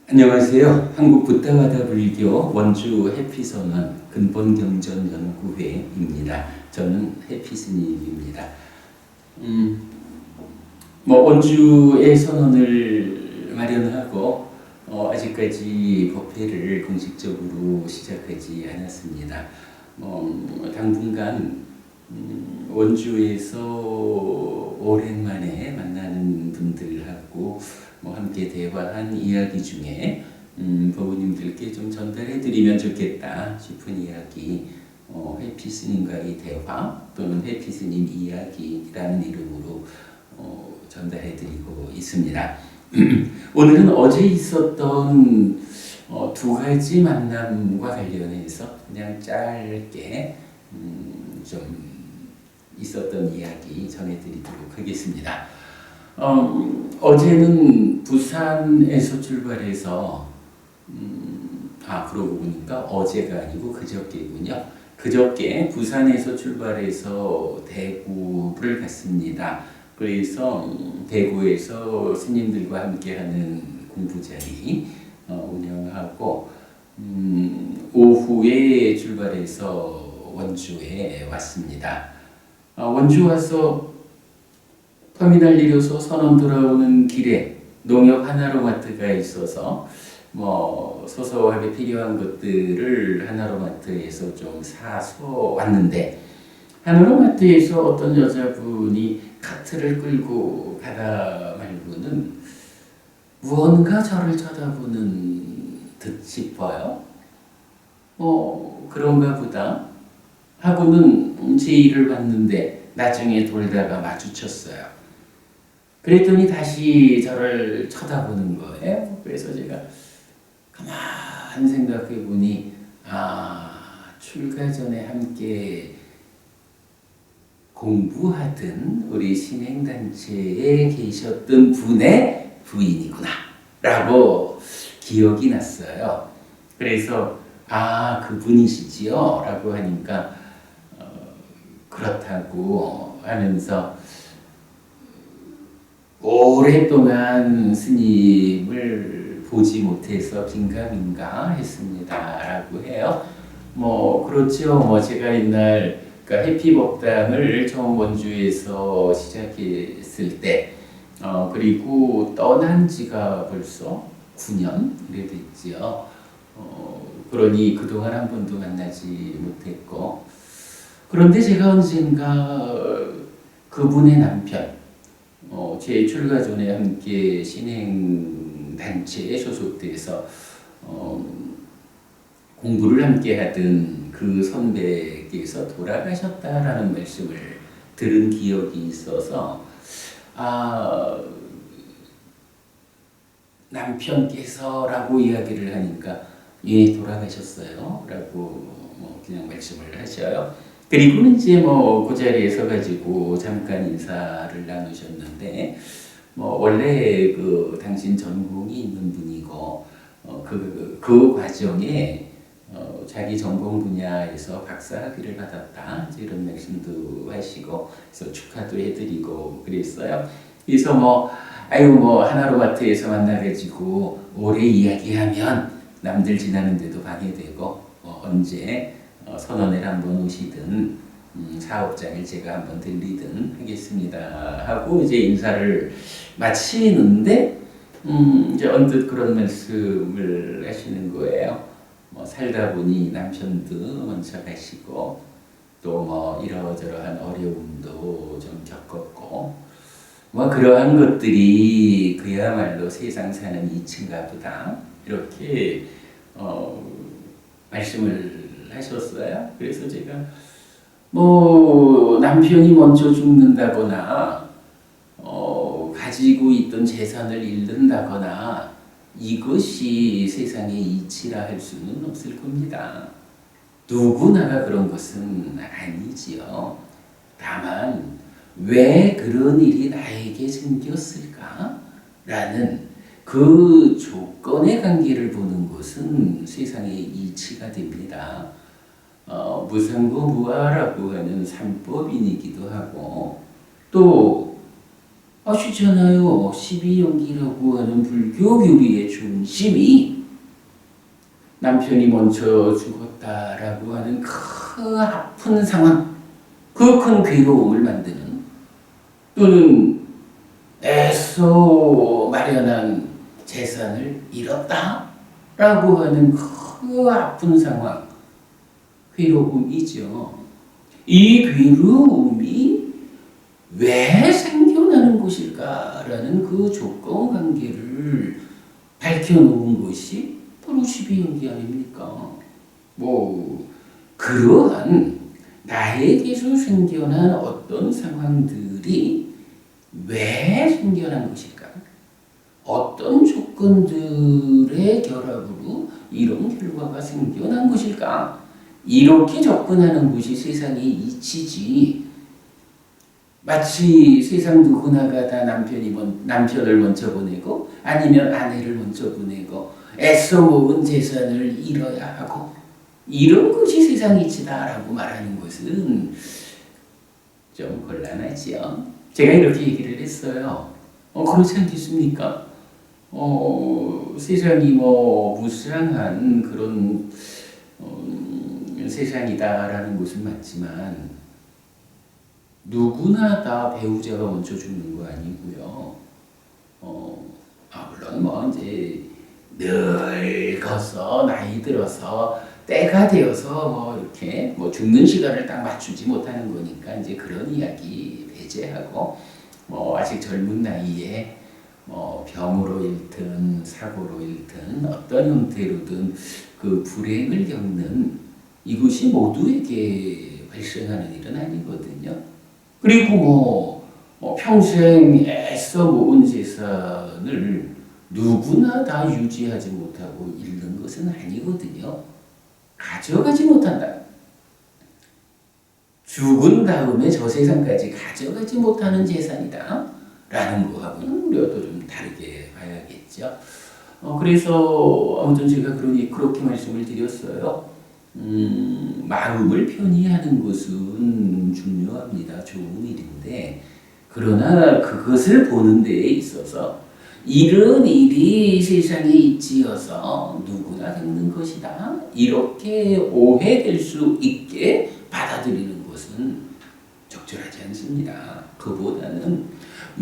안녕하세요. 한국 붓다와다 불교 원주 해피선원 근본경전연구회입니다. 저는 해피스님입니다. 원주의 선언을 마련하고 아직까지 법회를 공식적으로 시작하지 않았습니다. 당분간 원주에서 오랜만에 만나는 분들하고 함께 대화한 이야기 중에 부모님들께 좀 전달해드리면 좋겠다 싶은 이야기, 해피스님과의 대화 또는 해피스님 이야기라는 이름으로 전달해드리고 있습니다. 오늘은 어제 있었던 두 가지 만남과 관련해서 그냥 짧게 좀 있었던 이야기 전해드리도록 하겠습니다. 어제는 부산에서 출발해서 그러고 보니까 어제가 아니고 그저께군요. 그저께 부산에서 출발해서 대구를 갔습니다. 그래서 대구에서 스님들과 함께하는 공부자리 운영하고 오후에 출발해서 원주에 왔습니다. 원주 와서 터미널 내려서 선원 돌아오는 길에 농협 하나로마트가 있어서 소소하게 필요한 것들을 하나로마트에서 좀 사서 왔는데, 하나로마트에서 어떤 여자분이 카트를 끌고 가다 말고는 무언가 저를 쳐다보는 듯 싶어요. 그런가 보다 하고는 제 일을 봤는데 나중에 돌다가 마주쳤어요. 그랬더니 다시 저를 쳐다보는 거예요. 그래서 제가 가만 생각해 보니 출가 전에 함께 공부하던 우리 신행단체에 계셨던 분의 부인이구나 라고 기억이 났어요. 그래서 그분이시지요? 라고 하니까 그렇다고 하면서 오랫동안 스님을 보지 못해서 긴가민가 했습니다 라고 해요. 그렇죠. 제가 옛날 해피법당을 처음 원주에서 시작했을 때 그리고 떠난 지가 벌써 9년 그래 됐지요. 그러니 그동안 한 번도 만나지 못했고, 그런데 제가 언젠가 그분의 남편, 제 출가 전에 함께 신행단체에 소속돼서 공부를 함께 하던 그 선배께서 돌아가셨다라는 말씀을 들은 기억이 있어서 남편께서라고 이야기를 하니까 예, 돌아가셨어요 라고 그냥 말씀을 하셔요. 그리고 이제 그 자리에 서가지고 잠깐 인사를 나누셨는데, 원래 당신 전공이 있는 분이고, 그 과정에 자기 전공 분야에서 박사학위를 받았다 이런 말씀도 하시고, 그래서 축하도 해드리고 그랬어요. 그래서 하나로마트에서 만나가지고 오래 이야기하면 남들 지나는데도 방해되고, 언제 선언을 한번 오시든 사업장을 제가 한번 들리든 하겠습니다 하고 이제 인사를 마치는데 이제 언뜻 그런 말씀을 하시는 거예요. 살다 보니 남편도 먼저 가시고 또 이러저러한 어려움도 좀 겪었고 그러한 것들이 그야말로 세상 사는 이치인가 보다 이렇게 말씀을 하셨어요. 그래서 제가 남편이 먼저 죽는다거나 가지고 있던 재산을 잃는다거나 이것이 세상의 이치라 할 수는 없을 겁니다. 누구나가 그런 것은 아니지요. 다만 왜 그런 일이 나에게 생겼을까? 라는 그 조건의 관계를 보는 것은 세상의 이치가 됩니다. 무상고 무아라고 하는 삼법인이기도 하고 또 아시잖아요. 12연기라고 하는 불교 교리의 중심이 남편이 먼저 죽었다라고 하는 큰 아픈 상황, 그 큰 괴로움을 만드는, 또는 애써 마련한 재산을 잃었다라고 하는 그 아픈 상황, 괴로움이죠. 이 괴로움이 왜 생겨나는 것일까라는 그 조건 관계를 밝혀놓은 것이 바로 12연기 아닙니까? 그러한 나에게서 생겨난 어떤 상황들이 왜 생겨난 것일까? 어떤 조건들의 결합으로 이런 결과가 생겨난 것일까? 이렇게 접근하는 것이 세상의 이치지. 마치 세상 누구나가 다 남편을 먼저 보내고 아니면 아내를 먼저 보내고 애써 모은 재산을 잃어야 하고 이런 것이 세상 이치다라고 말하는 것은 좀 곤란하지요. 제가 이렇게 얘기를 했어요. 그렇지 않겠습니까? 세상이 무쌍한 그런 세상이다라는 것은 맞지만 누구나 다 배우자가 먼저 죽는 거 아니고요. 물론 이제 늙어서 나이 들어서 때가 되어서 이렇게 죽는 시간을 딱 맞추지 못하는 거니까 이제 그런 이야기 배제하고 아직 젊은 나이에 병으로 잃든 사고로 잃든 어떤 형태로든 그 불행을 겪는 이것이 모두에게 발생하는 일은 아니거든요. 그리고 평생 애써 모은 재산을 누구나 다 유지하지 못하고 잃는 것은 아니거든요. 가져가지 못한다. 죽은 다음에 저 세상까지 가져가지 못하는 재산이다. 라는 거하고는 우리가 또 좀 다르게 봐야겠죠. 그래서 아무튼 제가 그렇게 말씀을 드렸어요. 마음을 편히 하는 것은 중요합니다. 좋은 일인데, 그러나 그것을 보는 데에 있어서 이런 일이 세상에 있지어서 누구나 겪는 것이다. 이렇게 오해될 수 있게 받아들이는 것은 적절하지 않습니다. 그보다는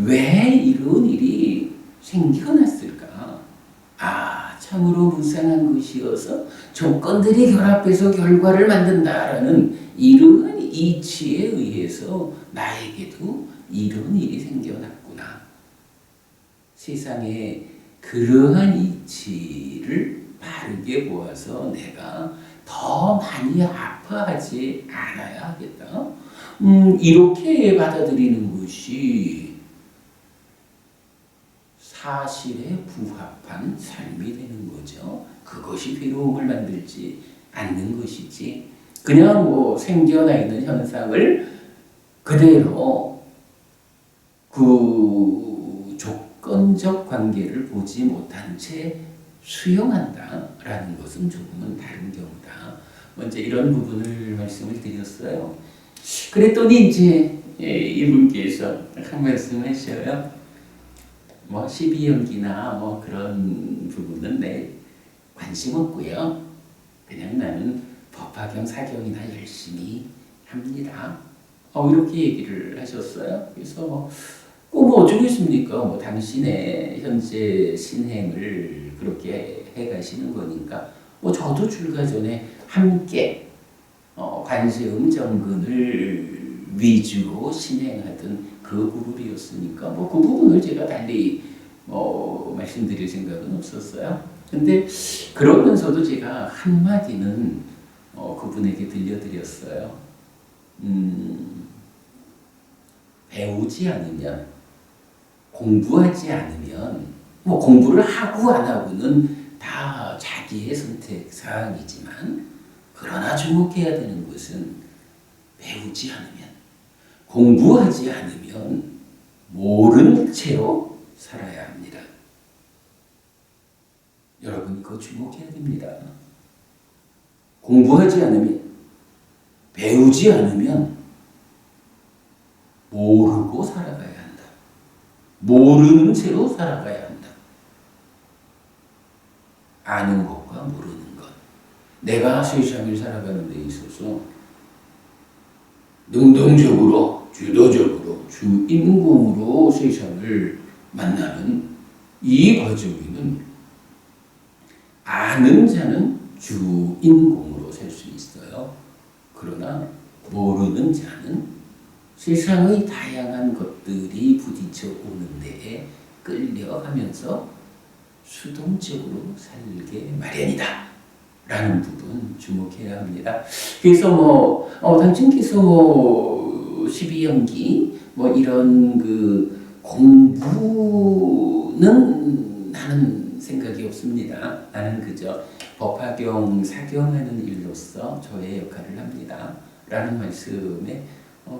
왜 이런 일이 생겨났을까? 참으로 무쌍한 것이어서 조건들이 결합해서 결과를 만든다라는 이러한 이치에 의해서 나에게도 이런 일이 생겨났구나. 세상에 그러한 이치를 바르게 보아서 내가 더 많이 아파하지 않아야 하겠다. 이렇게 받아들이는 것이 사실에 부합한 삶이 되는 거죠. 그것이 괴로움을 만들지 않는 것이지 그냥 생겨나 있는 현상을 그대로 그 조건적 관계를 보지 못한 채 수용한다라는 것은 조금은 다른 경우다. 먼저 이런 부분을 말씀을 드렸어요. 그랬더니 이제 이분께서 한 말씀 하셔요. 12연기나 그런 부분은 내 관심 없고요. 그냥 나는 법화경 사경이나 열심히 합니다. 이렇게 얘기를 하셨어요. 그래서 어쩌겠습니까? 당신의 현재 신행을 그렇게 해가시는 거니까 저도 출가 전에 함께 관세음 정근을 위주로 신행하던 그 그룹이었으니까 그 부분을 제가 달리 말씀드릴 생각은 없었어요. 근데 그러면서도 제가 한마디는 그분에게 들려드렸어요. 배우지 않으면, 공부하지 않으면 공부를 하고 안 하고는 다 자기의 선택 사항이지만 그러나 주목해야 되는 것은 배우지 않으면, 공부하지 않으면 모른 채로 살아야 합니다. 여러분 그거 주목해야 됩니다. 공부하지 않으면, 배우지 않으면 모르고 살아가야 한다. 모르는 채로 살아가야 한다. 아는 것과 모르는 것. 내가 세상을 살아가는 데 있어서 능동적으로, 주도적으로, 주인공으로 세상을 만나는 이 과정에는 아는 자는 주인공으로 살 수 있어요. 그러나 모르는 자는 세상의 다양한 것들이 부딪혀 오는 데에 끌려가면서 수동적으로 살게 마련이다 라는 부분 주목해야 합니다. 그래서 당신께서 12연기 이런 그 공부는 하는 생각이 없습니다. 나는 그저 법화경, 사경하는 일로서 저의 역할을 합니다. 라는 말씀에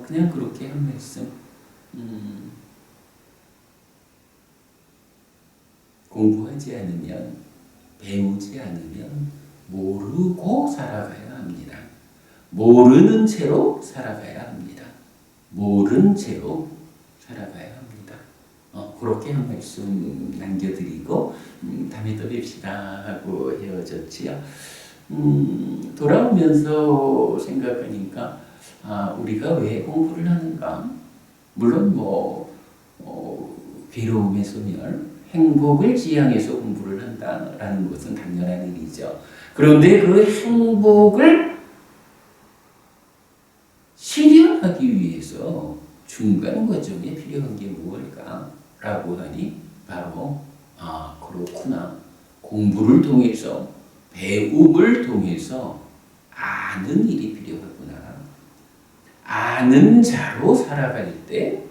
그냥 그렇게 한 말씀. 공부하지 않으면, 배우지 않으면 모르고 살아가야 합니다. 모르는 채로 살아가야 합니다. 모른 채로 살아가야 합니다. 그렇게 한 말씀 남겨드리고 다음에 또 뵙시다 하고 헤어졌지요. 돌아오면서 생각하니까 우리가 왜 공부를 하는가? 물론 괴로움의 소멸, 행복을 지향해서 공부를 한다라는 것은 당연한 일이죠. 그런데 그 행복을 실현하기 위해서 중간 과정에 필요한 게 무엇일까라고 하니 바로 그렇구나. 공부를 통해서 배움을 통해서 아는 일이 필요하구나. 아는 자로 살아갈 때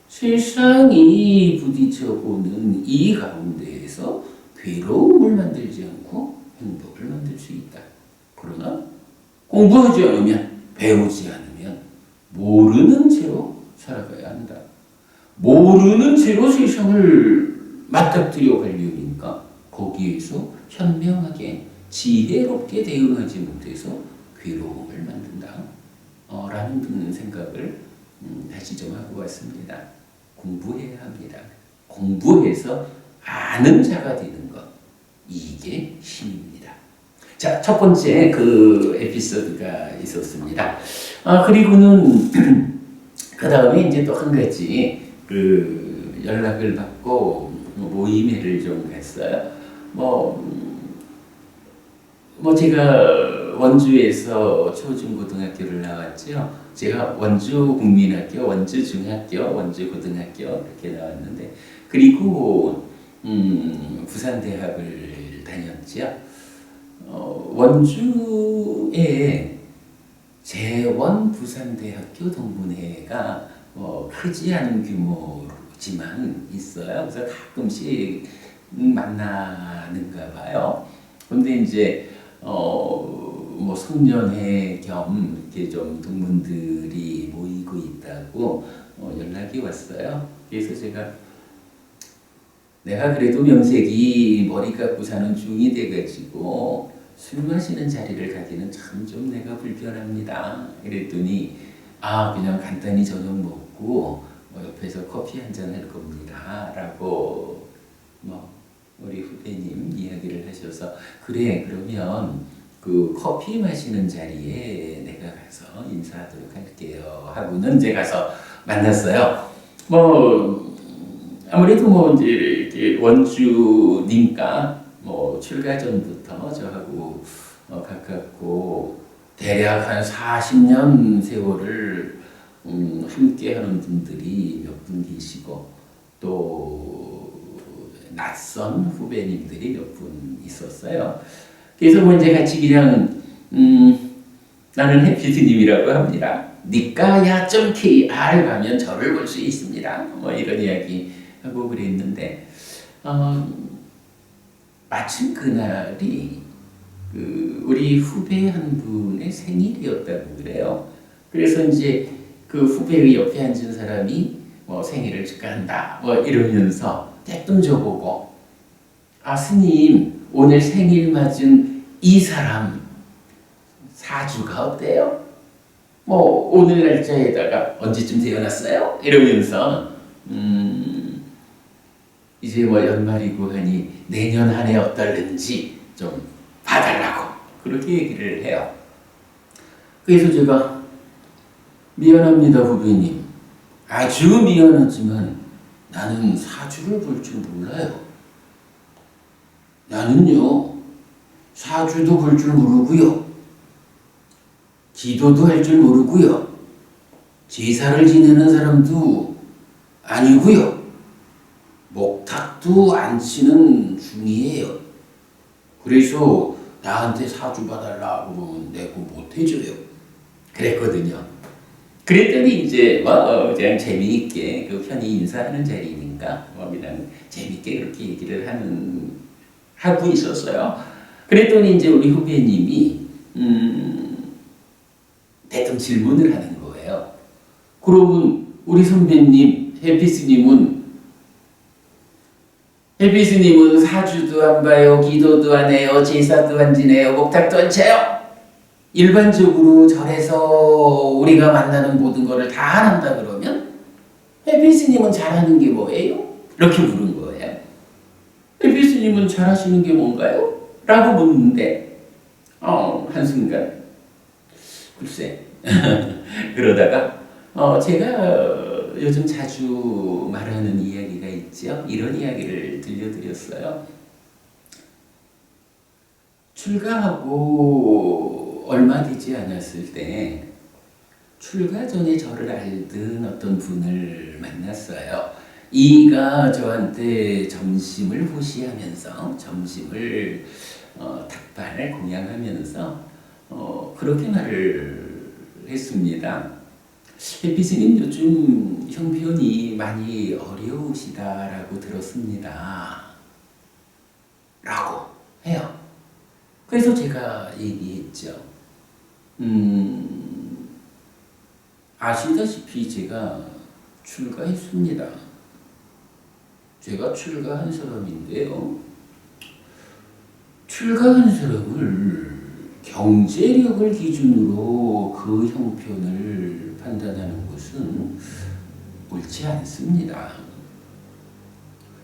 세상이 부딪혀보는 이 가운데에서 괴로움을 만들지 않고 행복을 만들 수 있다. 그러나 공부하지 않으면, 배우지 않으면 모르는 채로 살아가야 한다. 모르는 채로 세상을 맞닥뜨려 가려니까 거기에서 현명하게 지혜롭게 대응하지 못해서 괴로움을 만든다. 라는 생각을 다시 좀 하고 왔습니다. 공부해야 합니다. 공부해서 아는 자가 되는 것. 이게 힘입니다. 자, 첫 번째 그 에피소드가 있었습니다. 그리고는 그 다음에 이제 또 한 가지 그 연락을 받고 모임회를 좀 갔어요. 제가 원주에서 초중고등학교를 나왔죠. 제가 원주 국민학교, 원주 중학교, 원주 고등학교 이렇게 나왔는데 그리고 부산대학을 다녔죠. 원주에 재원 부산대학교 동문회가 크지 않은 규모지만 있어요. 그래서 가끔씩 만나는가 봐요. 근데 이제 송년회 겸 이렇게 좀 동문들이 모이고 있다고 연락이 왔어요. 그래서 내가 그래도 명색이 머리 깎고 사는 중이 돼가지고 술 마시는 자리를 가기는 참 좀 내가 불편합니다. 이랬더니 그냥 간단히 저녁 먹고 옆에서 커피 한잔 할 겁니다. 라고 우리 후배님 이야기를 하셔서 그래 그러면 그 커피 마시는 자리에 내가 가서 인사하도록 할게요 하고는 이제 가서 만났어요. 아무래도 이제 이렇게 원주니까 출가 전부터 저하고 가깝고 대략 한 40년 세월을 함께하는 분들이 몇 분 계시고 또 낯선 후배님들이 몇 분 있었어요. 그래서 이제 같이 그냥 나는 해피드님이라고 합니다. 니까야 좀 KR 가면 저를 볼 수 있습니다. 이런 이야기 하고 그랬는데 마침 그날이 우리 후배 한 분의 생일이었다고 그래요. 그래서 이제 그 후배의 옆에 앉은 사람이 생일을 축하한다 이러면서 대뜸 저보고 스님 오늘 생일 맞은 이 사람 사주가 어때요? 오늘 날짜에다가 언제쯤 태어났어요? 이러면서 이제 뭐 연말이고 하니 내년 한 해 어떨는지 좀 봐달라고 그렇게 얘기를 해요. 그래서 제가 미안합니다 후배님. 아주 미안하지만 나는 사주를 볼 줄 몰라요. 나는요 사주도 볼 줄 모르고요. 기도도 할 줄 모르고요. 제사를 지내는 사람도 아니고요. 목탁도 안 치는 중이에요. 그래서 나한테 사주 봐달라고 그러면 내가 못 해줘요. 그랬거든요. 그랬더니 이제 뭐 그냥 재미있게 그 편히 인사하는 자리니까 뭐 그냥 재미있게 그렇게 얘기를 하고 있었어요. 그랬더니 이제 우리 후배님이 대뜸 질문을 하는 거예요. 그러면 우리 선배님 해피스님은 사주도 안 봐요, 기도도 안 해요, 제사도 안 지내요, 목탁도 안 쳐요. 일반적으로 절에서 우리가 만나는 모든 거를 다 한다 그러면 해피스님은 잘하는 게 뭐예요? 이렇게 물은 거예요. 해피스님은 잘하시는 게 뭔가요? 라고 묻는데 한순간 글쎄 그러다가 제가 요즘 자주 말하는 이야기가 있죠. 이런 이야기를 들려드렸어요. 출가하고 얼마 되지 않았을 때 출가 전에 저를 알던 어떤 분을 만났어요. 이가 저한테 점심을 호시하면서 점심을 닭발 공양하면서 그렇게 말을 했습니다. 해피스님 요즘 형편이 많이 어려우시다라고 들었습니다. 라고 해요. 그래서 제가 얘기했죠. 아시다시피 제가 출가했습니다. 제가 출가한 사람인데요. 출가한 사람을 경제력을 기준으로 그 형편을 판단하는 것은 옳지 않습니다.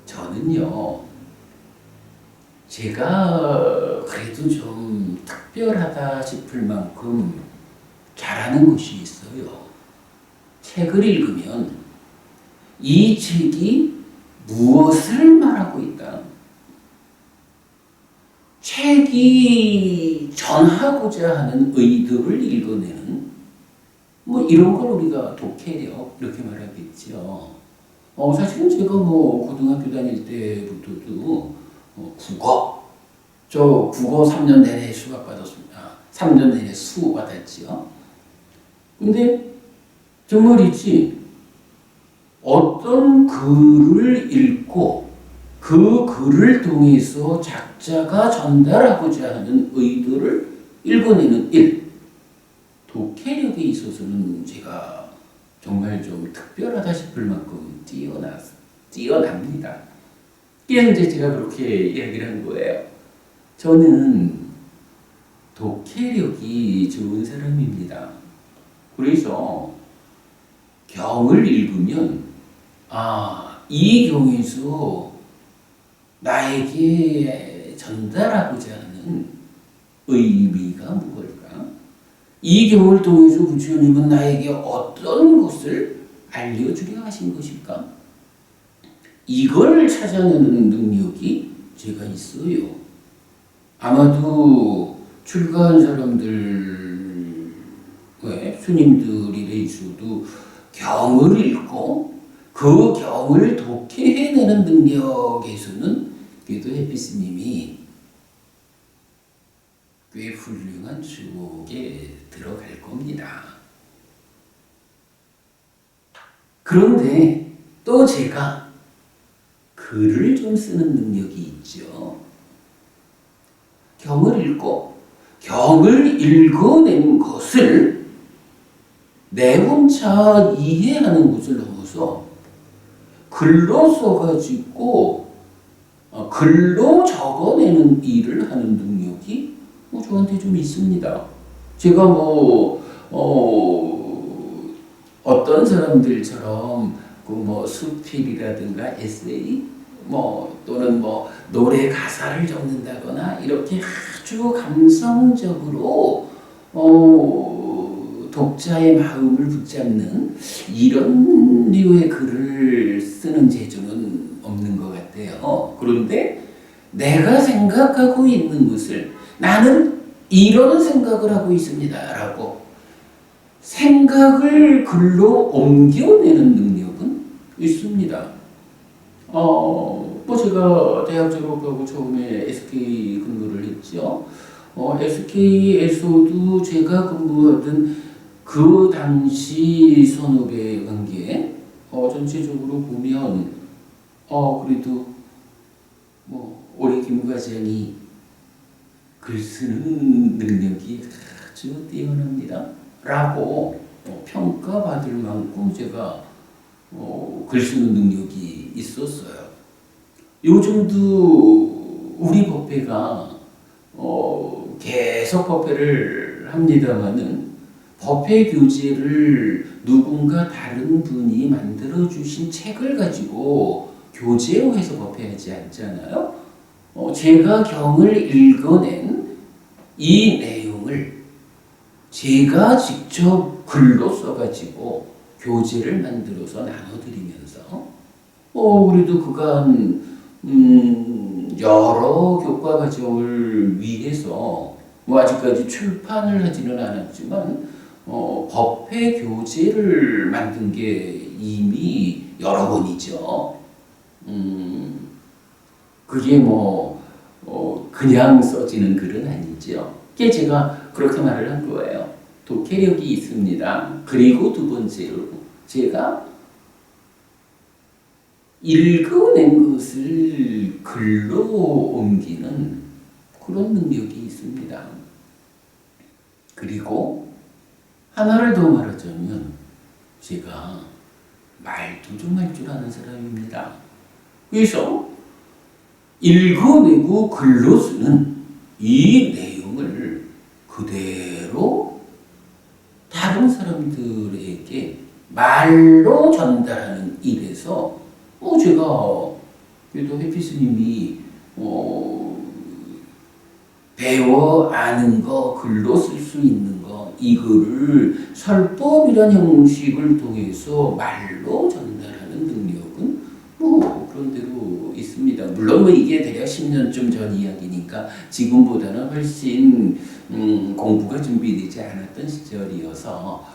저는요, 제가 그래도 좀 특별하다 싶을 만큼 잘하는 것이 있어요. 책을 읽으면 이 책이 무엇을 말하고 있다. 책이 전하고자 하는 의도를 읽어내는 뭐 이런 걸 우리가 독해력 이렇게 말하겠죠. 사실은 제가 뭐 고등학교 다닐 때부터도 국어 3년 내내 수학 받았습니다. 3년 내내 수호 받았지요. 근데 정말이지 어떤 글을 읽고 그 글을 통해서 작자가 전달하고자 하는 의도를 읽어내는 일, 독해력에 있어서는 제가 정말 좀 특별하다 싶을 만큼 뛰어납니다. 그래서 이제 제가 그렇게 이야기를 한 거예요. 저는 독해력이 좋은 사람입니다. 그래서 경을 읽으면 이 경에서 나에게 전달하고자 하는 의미가 무엇일까? 이 경을 통해서 부처님은 나에게 어떤 것을 알려주려 하신 것일까? 이걸 찾아내는 능력이 제가 있어요. 아마도 출가한 사람들, 스님들이 있어도 경을 읽고 그 경을 독해내는 능력에서는 그래도 해피스님이 꽤 훌륭한 축에 들어갈 겁니다. 그런데 또 제가 글을 좀 쓰는 능력이 있죠. 경을 읽어낸 것을 내 혼자 이해하는 것을 넘어서 글로 써가지고 글로 적어내는 일을 하는 능력이 저한테 좀 있습니다. 제가 어떤 사람들처럼 수필이라든가 에세이 또는 노래 가사를 적는다거나 이렇게 아주 감성적으로 독자의 마음을 붙잡는 이런 류의 글을 쓰는 재주는 없는 것 같아요. 그런데 내가 생각하고 있는 것을 나는 이런 생각을 하고 있습니다 라고 생각을 글로 옮겨내는 능력은 있습니다. 제가 대학 졸업하고 처음에 SK 근무를 했죠. SK에서도 제가 근무하던 그 당시 선후배 관계, 전체적으로 보면, 그래도, 올해 김 과장이 글 쓰는 능력이 아주 뛰어납니다. 라고 평가받을 만큼 제가 글 쓰는 능력이 있었어요. 요즘도 우리 법회가 계속 법회를 합니다마는 법회 교재를 누군가 다른 분이 만들어주신 책을 가지고 교재화해서 법회하지 않잖아요. 제가 경을 읽어낸 이 내용을 제가 직접 글로 써가지고 교재를 만들어서 나눠드리면서 그래도 그간 여러 교과 과정을 위해서 아직까지 출판을 하지는 않았지만 법회 교재를 만든 게 이미 여러 권이죠. 그게 그냥 써지는 글은 아니죠. 그게 제가 그렇게 말을 한 거예요. 독해력이 있습니다. 그리고 두 번째로 제가 읽어낸 것을 글로 옮기는 그런 능력이 있습니다. 그리고 하나를 더 말하자면 제가 말도 좀 할 줄 아는 사람입니다. 그래서 읽어내고 글로 쓰는 이 내용을 그대로 다른 사람들에게 말로 전달하는 일에서 제가 그래도 해피 스님이 배워 아는 거, 글로 쓸 수 있는 거, 이거를 설법이라는 형식을 통해서 말로 전달하는 능력은 그런 대로 있습니다. 물론 이게 대략 10년쯤 전 이야기니까 지금보다는 훨씬 공부가 준비되지 않았던 시절이어서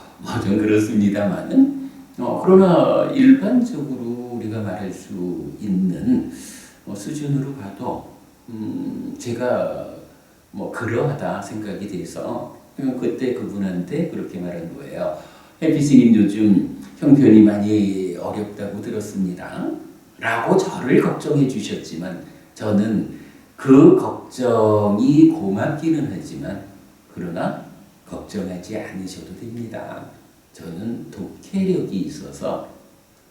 좀 그렇습니다만은 그러나 일반적으로 우리가 말할 수 있는 수준으로 봐도 제가 그러하다 생각이 돼서 그때 그분한테 그렇게 말한 거예요. 해피 스님 요즘 형편이 많이 어렵다고 들었습니다. 라고 저를 걱정해 주셨지만 저는 그 걱정이 고맙기는 하지만 그러나 걱정하지 않으셔도 됩니다. 저는 독해력이 있어서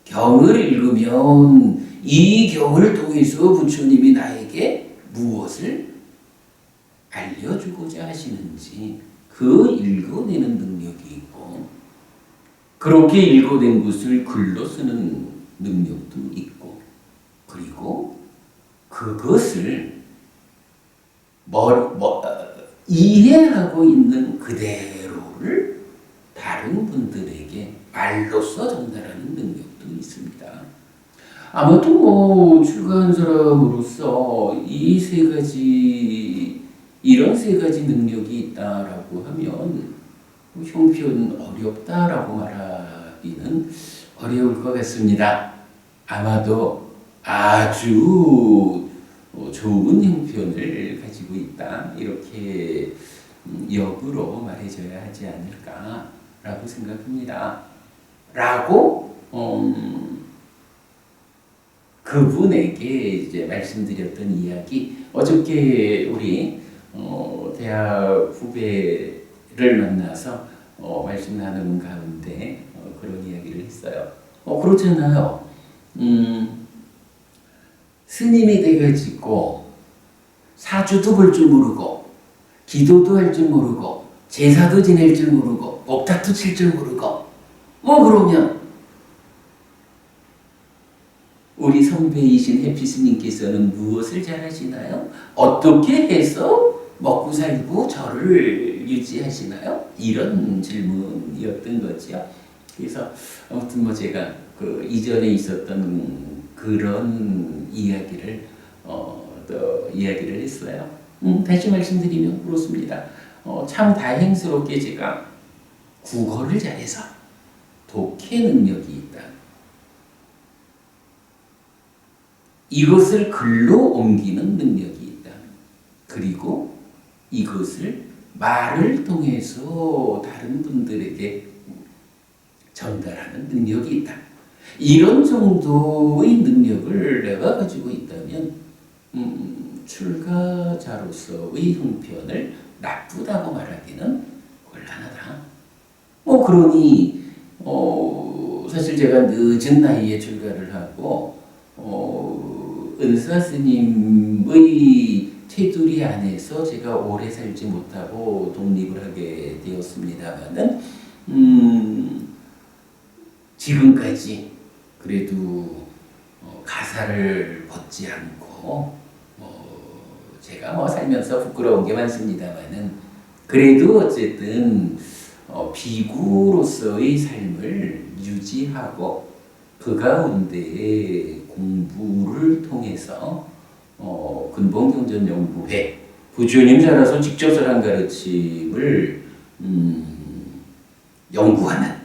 경을 읽으면 이 경을 통해서 부처님이 나에게 무엇을 알려주고자 하시는지 그 읽어내는 능력이 있고 그렇게 읽어낸 것을 글로 쓰는 능력도 있고 그리고 그것을 이해하고 있는 그대로를 다른 분들에게 말로써 전달하는 능력도 있습니다. 아무튼 출가한 사람으로서 이런 세 가지 능력이 있다라고 하면 형편 어렵다라고 말하기는 어려울 것 같습니다. 아마도 아주 좋은 형편을 가지고 있다 이렇게 역으로 말해줘야 하지 않을까라고 생각합니다. 라고 그분에게 이제 말씀드렸던 이야기 어저께 우리 대학 후배를 만나서 말씀 나누는 가운데 그런 이야기를 했어요. 그렇잖아요. 스님이 돼가지고 사주도 볼 줄 모르고 기도도 할 줄 모르고 제사도 지낼 줄 모르고 옥탑도 칠 줄 모르고 그러면 우리 선배이신 해피스님께서는 무엇을 잘하시나요? 어떻게 해서 먹고 살고 저를 유지하시나요? 이런 질문이었던 거죠. 그래서 아무튼 뭐 제가 그 이전에 있었던 그런 이야기를 또 이야기를 했어요. 다시 말씀드리면 그렇습니다. 참 다행스럽게 제가 국어를 잘해서 독해 능력이 있다. 이것을 글로 옮기는 능력이 있다. 그리고 이것을 말을 통해서 다른 분들에게 전달하는 능력이 있다. 이런 정도의 능력을 내가 가지고 있다면 출가자로서의 형편을 나쁘다고 말하기는 곤란하다. 그러니 사실 제가 늦은 나이에 출가를 하고 은사 스님의 테두리 안에서 제가 오래 살지 못하고 독립을 하게 되었습니다만은 지금까지 그래도 가사를 벗지 않고 제가 살면서 부끄러운 게 많습니다만은 그래도 어쨌든 비구로서의 삶을 유지하고 그 가운데 공부를 통해서 근본경전연구회 부처님 살아서 직접 설한 가르침을 연구하는,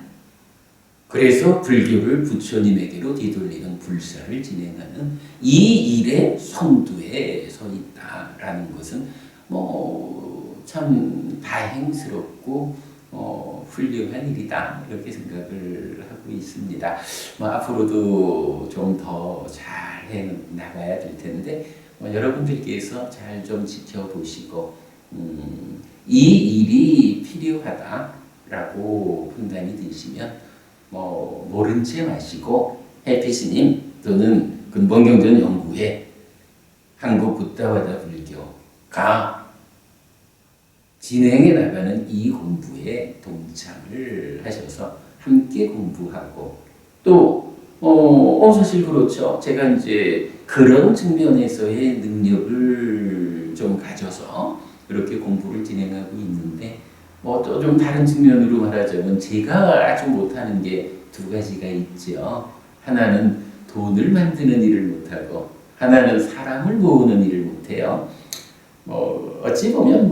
그래서 불교를 부처님에게로 뒤돌리는 불사를 진행하는 이 일의 선두에 서 있다라는 것은 참 다행스럽고 훌륭한 일이다, 이렇게 생각을 하고 있습니다. 앞으로도 좀 더 잘 해 나가야 될 텐데 여러분들께서 잘 좀 지켜보시고 이 일이 필요하다라고 판단이 드시면 모른 채 마시고 해피스님 또는 근본경전연구회 한국붓다와다 불교가 진행해 나가는 이 공부에 동참을 하셔서 함께 공부하고 또 사실 그렇죠. 제가 이제 그런 측면에서의 능력을 좀 가져서 그렇게 공부를 진행하고 있는데 또 좀 다른 측면으로 말하자면 제가 아주 못하는 게 두 가지가 있죠. 하나는 돈을 만드는 일을 못하고 하나는 사람을 모으는 일을 못해요. 어찌 보면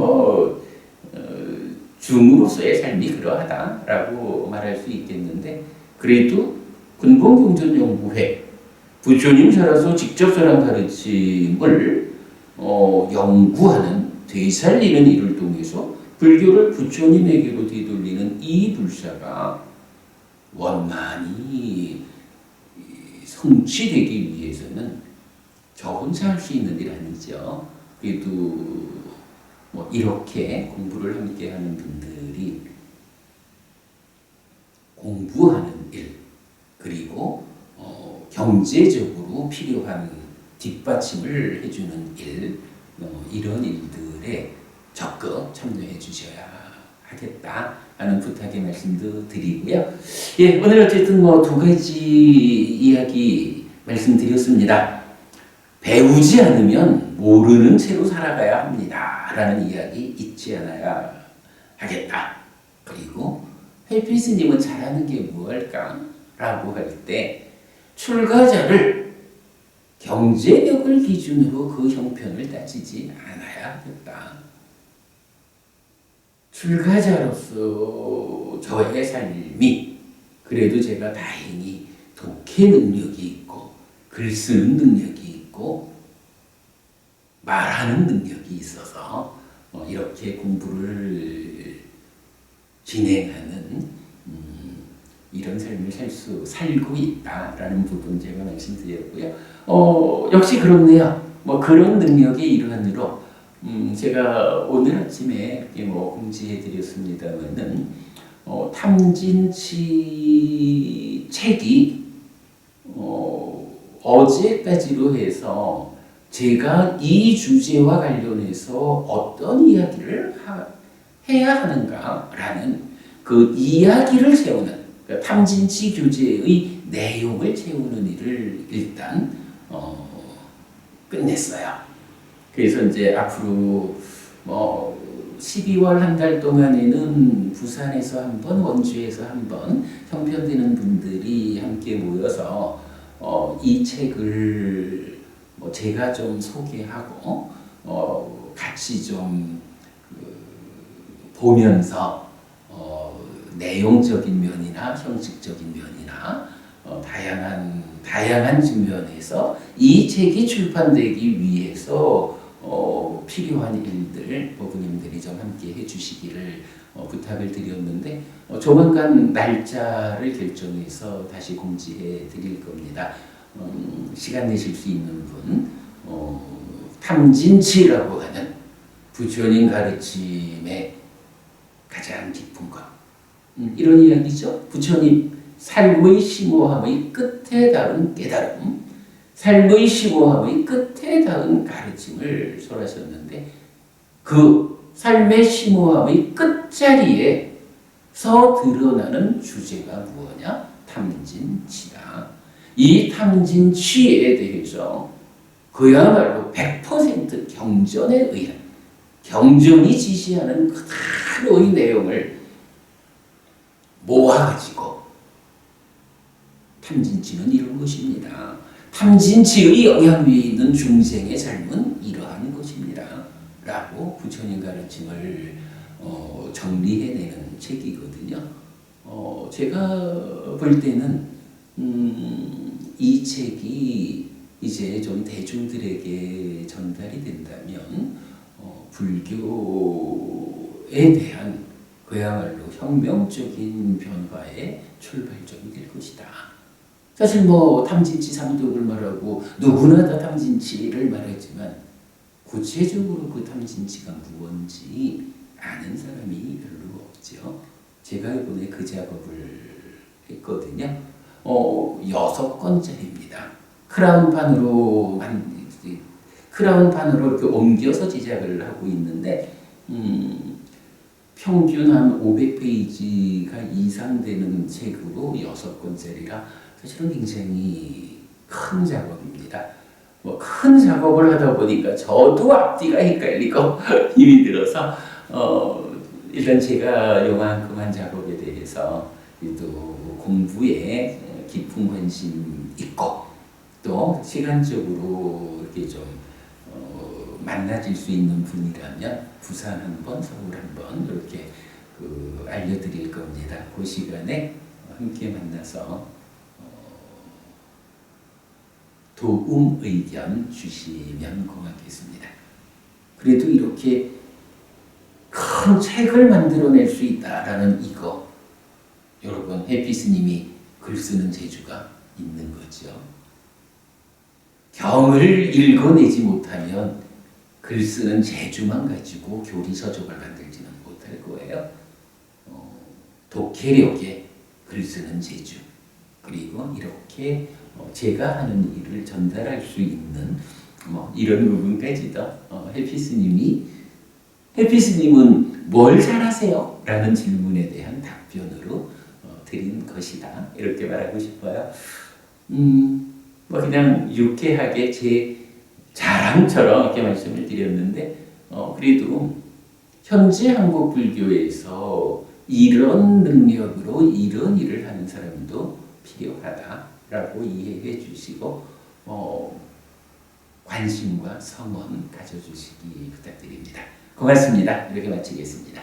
중으로서의 삶이 그러하다라고 말할 수 있겠는데 그래도 근본경전연구회 부처님 살아서 직접 전한 가르침을 연구하는 되살리는 일을 통해서 불교를 부처님에게로 뒤돌리는 이 불사가 원만히 성취되기 위해서는 저 혼자 할 수 있는 일 아니죠. 그래도 이렇게 공부를 함께 하는 분들이 공부하는 일 그리고 경제적으로 필요한 뒷받침을 해주는 일 이런 일들에 적극 참여해 주셔야 하겠다 하는 부탁의 말씀도 드리고요. 예, 오늘 어쨌든 두 가지 이야기 말씀드렸습니다. 배우지 않으면 모르는 채로 살아가야 합니다 라는 이야기 잊지 않아야 하겠다. 그리고 해피스님은 잘하는 게 무엇일까? 라고 할 때 출가자를 경제력을 기준으로 그 형편을 따지지 않아야 하겠다. 출가자로서 저의 삶이 그래도 제가 다행히 독해 능력이 있고 글 쓰는 능력이 있고 말하는 능력이 있어서 이렇게 공부를 진행하는 이런 삶을 살고 있다라는 부분 제가 말씀드렸고요. 역시 그렇네요. 그런 책의 일환으로 제가 오늘 아침에 공지해 드렸습니다만은 탐진치 책이 어제까지로 해서 제가 이 주제와 관련해서 어떤 이야기를 해야 하는가라는 그 이야기를 세우는, 탐진치 교재의 내용을 채우는 일을 일단 끝냈어요. 그래서 이제 앞으로 12월 한 달 동안에는 부산에서 한 번, 원주에서 한 번 형편되는 분들이 함께 모여서 이 책을 제가 좀 소개하고 같이 좀 보면서 내용적인 면이나 형식적인 면이나 다양한 측면에서 이 책이 출판되기 위해서 필요한 일들 부모님들이 좀 함께 해주시기를 부탁을 드렸는데 조만간 날짜를 결정해서 다시 공지해 드릴 겁니다. 시간 내실 수 있는 분 탐진치라고 하는 부처님 가르침의 가장 깊은 것 이런 이야기죠. 부처님 삶의 심오함의 끝에 닿은 깨달음, 삶의 심오함의 끝에 닿은 가르침을 설하셨는데 그 삶의 심오함의 끝자리에서 드러나는 주제가 무엇냐? 탐진치다. 이 탐진치에 대해서 그야말로 100% 경전에 의한 경전이 지시하는 그대로의 내용을 모아가지고 탐진치는 이런 것입니다. 탐진치의 영향 위에 있는 중생의 삶은 이러한 것입니다. 라고 부처님 가르침을 정리해내는 책이거든요. 제가 볼 때는 이 책이 이제 좀 대중들에게 전달이 된다면 불교에 대한 그야말로 혁명적인 변화의 출발점이 될 것이다. 사실 탐진치 삼독을 말하고 누구나 다 탐진치를 말하지만 구체적으로 그 탐진치가 무언지 아는 사람이 별로 없죠. 제가 이번에 그 작업을 했거든요. 6권짜리입니다. 크라운판으로 이렇게 옮겨서 제작을 하고 있는데 평균 한 500페이지가 이상 되는 책으로 6권짜리라 사실은 굉장히 큰 작업입니다. 큰 작업을 하다 보니까 저도 앞뒤가 헷갈리고 힘이 들어서 일단 제가 요만큼한 작업에 대해서 또 공부에 깊은 관심 있고 또 시간적으로 이렇게 좀 만나질 수 있는 분이라면 부산 한번, 서울 한번 이렇게 알려드릴 겁니다. 그 시간에 함께 만나서 도움 의견 주시면 고맙겠습니다. 그래도 이렇게 큰 책을 만들어낼 수 있다라는 이거 여러분 해피스님이 글 쓰는 재주가 있는 거죠. 경을 읽어내지 못하면 글 쓰는 재주만 가지고 교리서적을 만들지는 못할 거예요. 독해력에 글 쓰는 재주 그리고 이렇게 제가 하는 일을 전달할 수 있는 이런 부분까지도 해피스님은 뭘 잘하세요? 라는 질문에 대한 답변으로 드린 것이다. 이렇게 말하고 싶어요. 그냥 유쾌하게 제 자랑처럼 이렇게 말씀을 드렸는데 그래도 현재 한국 불교에서 이런 능력으로 이런 일을 하는 사람도 필요하다라고 이해해 주시고 관심과 성원 가져주시기 부탁드립니다. 고맙습니다. 이렇게 마치겠습니다.